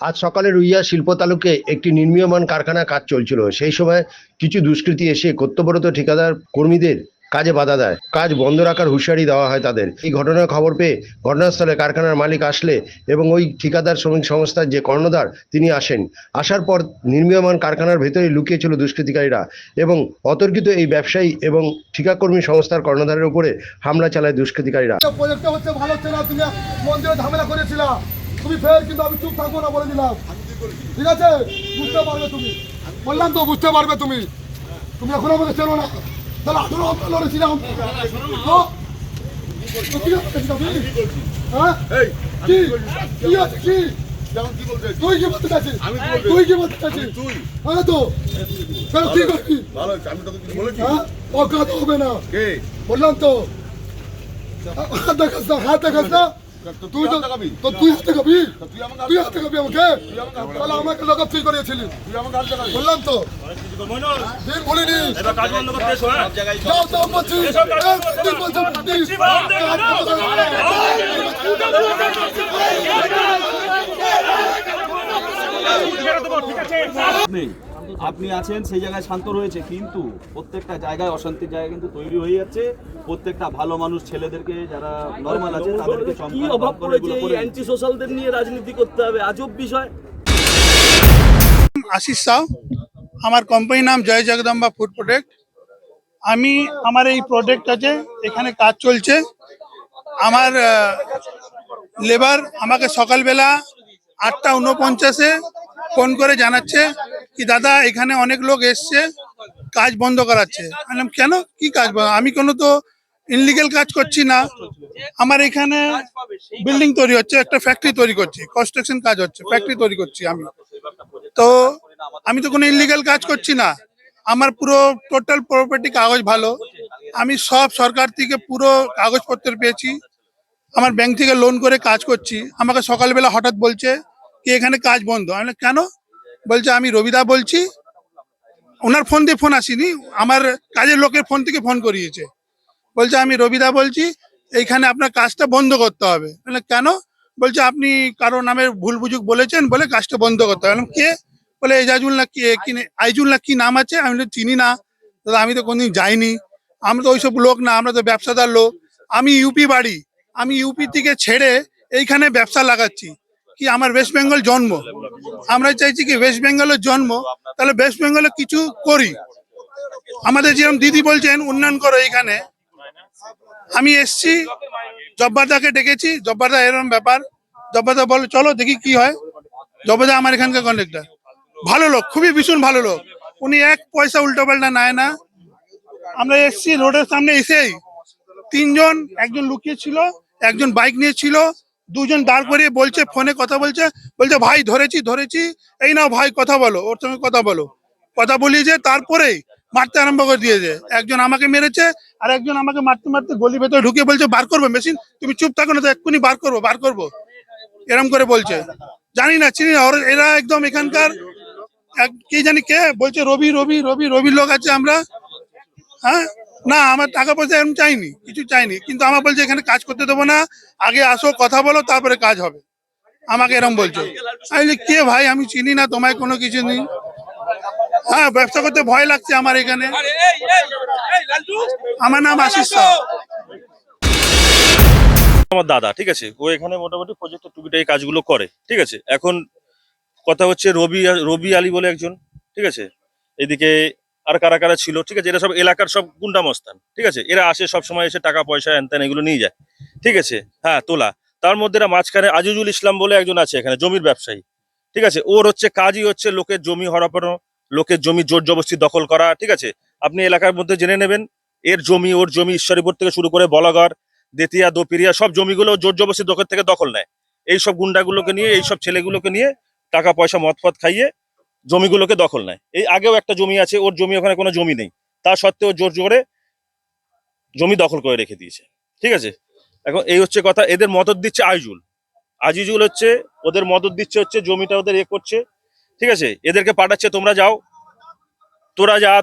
আজ সকালে রুইয়া শিল্প তালুকে একটি নির্মীয়মান কারখানা কাজ চলছিল। সেই সময় কিছু দুষ্কৃতী এসে কর্তব্যরত ঠিকাদার কর্মীদের কাজে বাধা দেয়। কাজ বন্ধ রাখার হুঁশিয়ারি দেওয়া হয় তাদের। এই ঘটনার খবর পেয়ে ঘটনাস্থলে কারখানার মালিক আসলে এবং ওই ঠিকাদার শ্রমিক সংস্থার যে কর্ণধার তিনি আসেন। আসার পর নির্মীয়মান কারখানার ভেতরে লুকিয়ে ছিল দুষ্কৃতিকারীরা এবং অতর্কিত এই ব্যবসায়ী এবং ঠিকাকর্মী সংস্থার কর্ণধারের উপরে হামলা চালায় দুষ্কৃতিকারীরা। প্রজেক্টটা হচ্ছে ভালো হচ্ছে না, তুমি মন্দিরে ঝামেলা করেছিলা, তুমি ফের কিন্তু আমি চুপ থাকবো না বলে দিলাম, ঠিক আছে? বুঝতে পারবে তুমি, বললাম তো বুঝতে পারবে তুমি। তুমি এখন আমাকে চেনো না, তাহলে 18 লড়েছিলাম। তুই কি বলতে চাচ্ছিস? তুই কি বলতে চাচ্ছিস? হ্যাঁ তো কি করবি? অজ্ঞাত হবে না, বললাম তো। হাত দেখাস না, হাত দেখাস না। তুই তো তুই হাতে খাবি, তুই হাতে খাবি আমাকে, তাহলে আমাকে লকআপ তুই করিয়েছিলি, বললাম তো। দিন বলিনি যাও তো বলছি, তুই বলছিস আপনি আছেন সেই জায়গায় শান্ত রয়েছে, কিন্তু প্রত্যেকটা জায়গায় অশান্তির জায়গা কিন্তু তৈরি হয়ে যাচ্ছে। প্রত্যেকটা ভালো মানুষ ছেলেদেরকে যারা নরমাল আছে তাদেরকে কি অভাব পড়েছে এই অ্যান্টি সোশ্যালদের নিয়ে রাজনীতি করতে হবে? আজব বিষয়। আশিস সাউ, আমার কোম্পানির নাম জয় জগদম্বা ফুড প্রোডাক্ট। আমি আমার এই প্রোডাক্ট আছে, এখানে কাজ চলছে। আমার লেবার আমাকে সকালবেলা 8:49-এ ফোন করে জানাচ্ছে কি দাদা এখানে অনেক লোক এসছে, কাজ বন্ধ করাচ্ছে। বললাম কেন, কি কাজ? আমি কোনো তো ইনলিগাল কাজ করছি না। আমার এখানে বিল্ডিং তৈরি হচ্ছে, একটা ফ্যাক্টরি তৈরি করছি, কনস্ট্রাকশন কাজ হচ্ছে, ফ্যাক্টরি তৈরি করছি আমি। তো আমি তো কোনো ইনলিগাল কাজ করছি না। আমার পুরো টোটাল প্রপার্টি কাগজ ভালো, আমি সব সরকার থেকে পুরো কাগজপত্র পেয়েছি। আমার ব্যাংক থেকে লোন করে কাজ করছি। আমাকে সকালবেলা হঠাৎ বলছে কি এখানে কাজ বন্ধ। আমি কেন? বলছে আমি রবিদা বলছি। ওনার ফোন দিয়ে ফোন আসেনি, আমার কাজের লোকের ফোন থেকে ফোন করিয়েছে। বলছে আমি রবিদা বলছি, এইখানে আপনার কাজটা বন্ধ করতে হবে। মানে কেন? বলছে আপনি কারো নামে ভুল বুঝুক বলেছেন বলে কাজটা বন্ধ করতে হবে। কে? বলে এজাজুল না কি আইজুল না কি নাম আছে। আমি চিনি না দাদা, আমি তো কোনদিন যাইনি, আমরা তো ওইসব লোক না, আমরা তো ব্যবসাদার লোক। আমি ইউপি বাড়ি, আমি ইউপি থেকে ছেড়ে এইখানে ব্যবসা লাগাচ্ছি। কি আমার ওয়েস্ট বেঙ্গল জন্ম, আমরা চাইছি কি ওয়েস্ট বেঙ্গলের জন্ম, তাহলে ওয়েস্ট বেঙ্গলে কিছু করি। আমাদের যেরকম দিদি বলছেন উন্নয়ন করো এইখানে। আমি এসছি, জব্বারদাকে ডেকেছি, জব্বারদা এরকম ব্যাপার। জব্বারদা বলে চলো দেখি কি হয়। জব্বারদা আমার এখানকার কন্ট্রাক্টর, ভালো লোক, খুবই ভীষণ ভালো লোক। উনি এক পয়সা উল্টো পাল্টা নেয় না। আমরা এসছি রোডের সামনে এসেই তিনজন, একজন লুকিয়ে ছিল, একজন বাইক নিয়ে ছিল, দুজন দাঁড় করিয়ে বলছে, ফোনে কথা বলছে, বলছে ভাই ধরেছি ধরেছি, এই নাও ভাই কথা বলো, ওর সঙ্গে কথা বলো। কথা বলিয়ে যে তারপরেই মারতে আরম্ভ করে দিয়েছে। একজন আমাকে মেরেছে, আর একজন আমাকে মারতে মারতে গলি ভেতরে ঢুকে বলছে বার করবো মেশিন, তুমি চুপ থাকো না তো এক্ষুনি বার করবো বার করবো, এরম করে বলছে। জানি না, চিনি না এরা একদম এখানকার কি জানি কে বলছে রবি রবি রবি রবির লোক আছে আমরা। হ্যাঁ না, আমার টাকা পয়সা এরকম চাইনি, কিছু চাইনি, কিন্তু আমার বলছে এখানে কাজ করতে দেবো না, আগে আসো কথা বলো তারপরে কাজ হবে, আমাকে এরকম বলছে। আমি কে ভাই, আমি চিনি না তোমায়, কোনো কিছু নেই। হ্যাঁ, ব্যবসা করতে ভয় লাগছে আমার এখানে। আমার নাম আশিস সাউ। আমার দাদা, ঠিক আছে, ও এখানে মোটামুটি প্রজেক্টের টুকিটাকি কাজগুলো করে, ঠিক আছে। এখন কথা হচ্ছে রবি আলী বলে একজন, ঠিক আছে, এদিকে আর কারা কারা ছিল, ঠিক আছে, এরা সব এলাকার সব গুন্ডা মস্তান, ঠিক আছে। এরা আসে সব সময়, এসে টাকা পয়সা হ্যান ত্যান এগুলো নিয়ে যায়, ঠিক আছে। হ্যাঁ, তোলা। তার মধ্যে এরা মাঝখানে আজিজুল ইসলাম বলে একজন আছে এখানে, জমির ব্যবসায়ী, ঠিক আছে। ওর হচ্ছে কাজই হচ্ছে লোকের জমি হড়পানো, লোকের জমি জোর জবরদস্তি দখল করা, ঠিক আছে। আপনি এলাকার মধ্যে জেনে নেবেন, এর জমি ওর জমি ঈশ্বরীপুর থেকে শুরু করে বলাগড়, দেতিয়া, দোপিরিয়া সব জমিগুলো জোর জবরদস্তি দখল থেকে দখল নেয়। এইসব গুন্ডাগুলোকে নিয়ে, এইসব ছেলেগুলোকে নিয়ে টাকা পয়সা মদ ফদ খাইয়ে জমিগুলোকে দখল নেয়। এই আগেও একটা জমি আছে, ওর জমি, ওখানে কোনো জমি নেই, তা সত্ত্বেও জোর জোরে জমি দখল করে রেখে দিয়েছে, ঠিক আছে। এখন এই হচ্ছে কথা। এদের মদত দিচ্ছে আজিজুল হচ্ছে ওদের মদত দিচ্ছে, হচ্ছে জমিটা ওদের করছে, ঠিক আছে। এদেরকে পাঠাচ্ছে তোমরা যাও,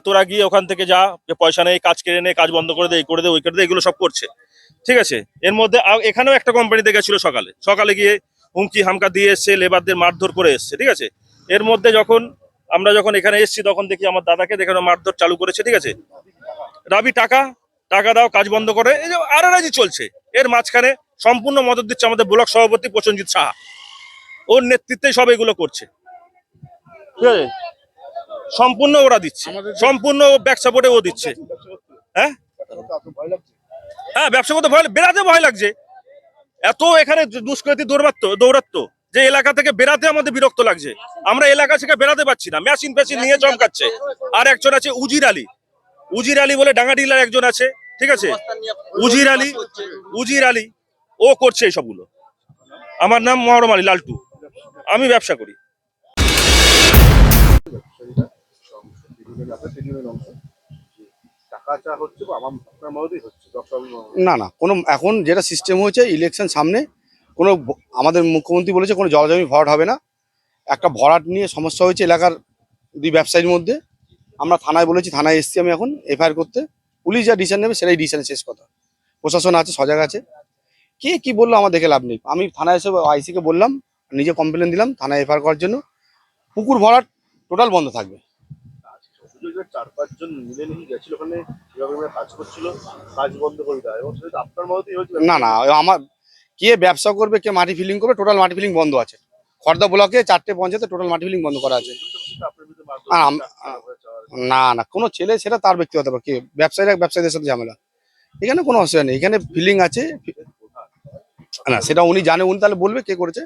তোরা গিয়ে ওখান থেকে যা, যে পয়সা নেই, কাজ কেড়ে নে, কাজ বন্ধ করে দে, এই করে দে, ওই করে দে, এগুলো সব করছে, ঠিক আছে। এর মধ্যে এখানেও একটা কোম্পানিতে গেছিল সকালে গিয়ে হুমকি হামকা দিয়ে এসছে, লেবারদের মারধর করে এসছে, ঠিক আছে। এর মধ্যে আমরা যখন এখানে এসেছি তখন দেখি আমার দাদাকে দেখানো মারধর চালু করেছে, ঠিক আছে। রাবি টাকা দাও, কাজ বন্ধ করে, এই যে আড়াআড়ি চলছে। এর মাঝখানে সম্পূর্ণ মদত দিচ্ছে আমাদের ব্লক সভাপতি প্রসেনজিৎ সাহা, ওর নেতৃত্বে সব এগুলো করছে, ঠিক আছে। সম্পূর্ণ ওরা দিচ্ছে, সম্পূর্ণ ব্যাক সাপোর্টে ও দিচ্ছে। হ্যাঁ হ্যাঁ, ব্যবসা করতে বেরাতে ভয় লাগছে। এত এখানে দুষ্কৃতী দৌরাত্ম যে এলাকা থেকে বেরাতে আমাদের বিরক্ত লাগছে। আমরা এলাকা থেকে বেরাতে পারছি না, মেশিন নিয়ে চমকাচ্ছে। আর একজন আছে উজির আলী বলে ডাঙ্গা ডিলার একজন আছে, ঠিক আছে। উজির আলী ও করছে এই সবগুলো। আমার নাম মহরম আলী লালটু, আমি ব্যবসা করি। না কোনো এখন যেটা সিস্টেম হয়েছে, ইলেকশন সামনে, আমাদের মুখ্যমন্ত্রী বলেছে কোনো জলাজমি ভরাট হবে না। একটা ভরাট নিয়ে সমস্যা হয়েছে এলাকার দুই ব্যবসায়ীর মধ্যে। আমরা থানায় বলেছি, থানায় এসছি আমি এখন এফআইআর করতে। পুলিশ যা ডিসিশন নেবে সেটাই ডিসিশন, শেষ কথা। প্রশাসন আছে, সজাগ আছে। কে কি বললো আমার দেখে লাভ নেই। আমি থানায় এসে আইসিকে বললাম, নিজে কমপ্লেন দিলাম থানায় এফআইআর করার জন্য। পুকুর ভরাট টোটাল বন্ধ থাকবে। 4-5 জন মিলে নিয়ে গেছিল ওখানে, কাজ করছিল, কাজ বন্ধ করে দেয় এবং সেটা আপনার মতেই হয়েছে। না আমার কে ব্যবসা করবে, কে মাটি ফিলিং করবে, টোটাল মাটি ফিলিং বন্ধ আছে। খর্দা ব্লকে 4টে পঞ্চায়েতে টোটাল মাটি ফিলিং বন্ধ করা আছে। না কোনো ছেলে, সেটা তার ব্যক্তিগত ব্যাপার। কে ব্যবসায়ীদের সাথে ঝামেলা, এখানে কোনো অসুবিধা নেই। এখানে ফিলিং আছে না, সেটা উনি জানে, উনি তাহলে বলবে কে করেছে।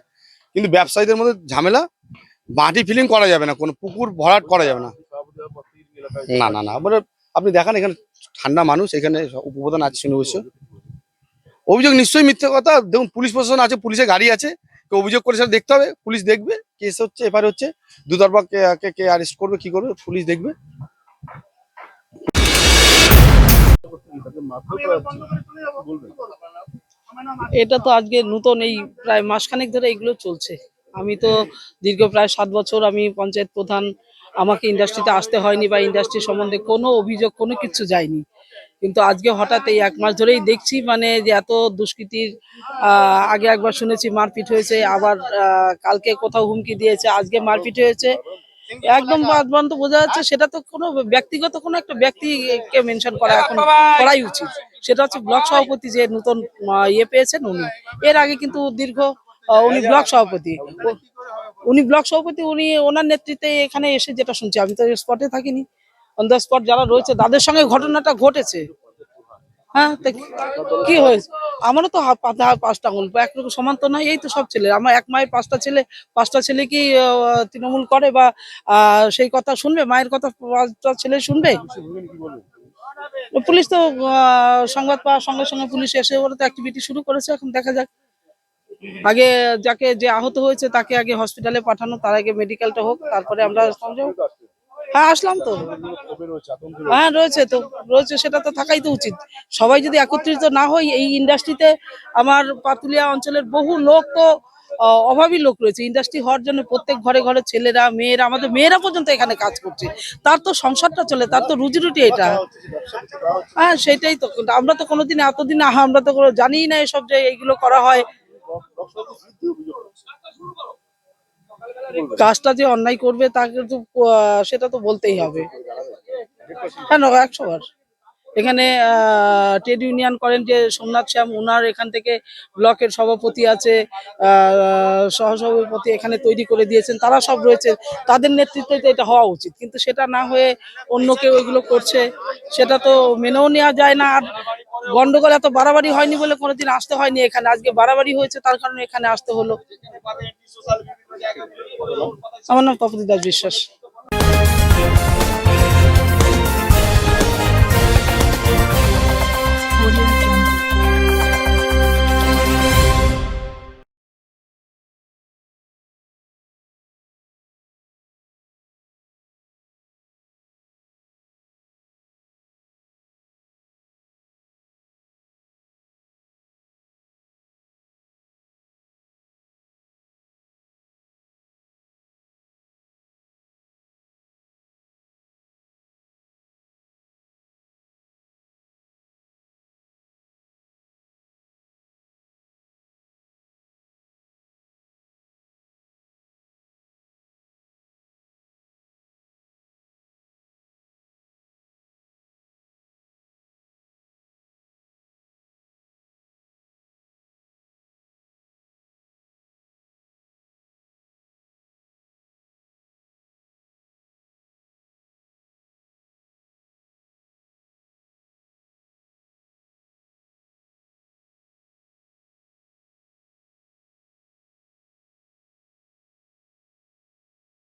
কিন্তু ব্যবসায়ীদের মধ্যে ঝামেলা, মাটি ফিলিং করা যাবে না, কোনো পুকুর ভরাট করা যাবে না। না বলে আপনি দেখান, এখানে ঠান্ডা মানুষ, এখানে উপপ্রধান আছে সুনির্দিষ্ট। অভিযোগ নিশ্চয়ই মিথ্যে কথা। দেখুন পুলিশ প্রশাসন আছে, পুলিশের গাড়ি আছে, কেউ অভিযোগ করে সেটা দেখতে হবে, পুলিশ দেখবে। কেস হচ্ছে, এফআইআর হচ্ছে, দুতরফা কে অ্যারেস্ট করবে, কি করবে, পুলিশ দেখবে। এটা তো আজকে নতুন, এই প্রায় মাসখানেক ধরে এগুলো চলছে। আমি তো দীর্ঘ প্রায় 7 বছর আমি পঞ্চায়েত প্রধান, আমাকে ইন্ডাস্ট্রিতে আসতে হয়নি বা ইন্ডাস্ট্রি সম্বন্ধে কোনো অভিযোগ কোনো কিছু যায়নি। কিন্তু আজকে হঠাৎ এই 1 মাস ধরেই দেখছি মানে যে এত দুষ্কৃতির। আগে একবার শুনেছি মারপিট হয়েছে, আবার কালকে কোথাও হুমকি দিয়েছে, আজকে মারপিট হয়েছে। একদম বাদ তো বোঝা যাচ্ছে সেটা তো কোনো ব্যক্তিগত কোনো একটা ব্যক্তিকে মেনশন করা এখন করাই উচিত। সেটা হচ্ছে ব্লক সভাপতি যে নতুন ইয়ে পেয়েছেন উনি। এর আগে কিন্তু দীর্ঘ উনি ব্লক সভাপতি, উনি ওনার নেতৃত্বে এখানে এসে যেটা শুনছি, আমি তো স্পটে থাকিনি, অন দ্য স্পট যারা রয়েছে তাদের সঙ্গে ঘটনাটা ঘটেছে। হ্যাঁ, কি হয়েছে? আমারও তো 5টা আঙুল, একরকম সমান তো নয়। এই তো সব ছেলে, আমার এক মায়ের 5টা ছেলে কি তৃণমূল করে বা সেই কথা শুনবে? মায়ের কথা 5টা ছেলে শুনবে? পুলিশ তো সংবাদ পাওয়ার সঙ্গে সঙ্গে পুলিশ এসে ওরা তো অ্যাক্টিভিটি শুরু করেছে। এখন দেখা যাক, আগে যে আহত হয়েছে তাকে আগে হসপিটালে পাঠানো, তার আগে মেডিকেলটা হোক, তারপরে আমরা হ্যাঁ আসলাম তো। হ্যাঁ রয়েছে, সেটা তো থাকাই তো উচিত। সবাই যদি একত্রিত না হয় এই ইন্ডাস্ট্রিতে, আমার পাতুলিয়া অঞ্চলের বহু লোক তো অভাবী লোক রয়েছে। ইন্ডাস্ট্রি হওয়ার জন্য প্রত্যেক ঘরে ঘরে ছেলেরা, মেয়েরা, আমাদের মেয়েরা পর্যন্ত এখানে কাজ করছে। তার তো সংসারটা চলে, তার তো রুজি রুটি এটা। হ্যাঁ সেটাই তো। আমরা তো কোনোদিন এতদিন আমরা তো জানিই না এসব যে এইগুলো করা হয়। কাজটা যে অন্যায় করবে তাকে তো সেটা তো বলতেই হবে। হ্যাঁ 100 বার। এখানে ট্রেড ইউনিয়ন করেন যে সোমনাথ শ্যাম, ওনার এখান থেকে ব্লকের সভাপতি আছে, সহসভাপতি এখানে তৈরি করে দিয়েছেন, তারা সব রয়েছে, তাদের নেতৃত্বে এটা হওয়া উচিত। কিন্তু সেটা না হয়ে অন্য কেউ এগুলো করছে, সেটা তো মেনেও নেওয়া যায় না। আর গন্ডগোল এত বাড়াবাড়ি হয়নি বলে কোনোদিন আসতে হয়নি এখানে, আজকে বাড়াবাড়ি হয়েছে তার কারণে এখানে আসতে হলো। আমার নাম তপতি দাস বিশ্বাস।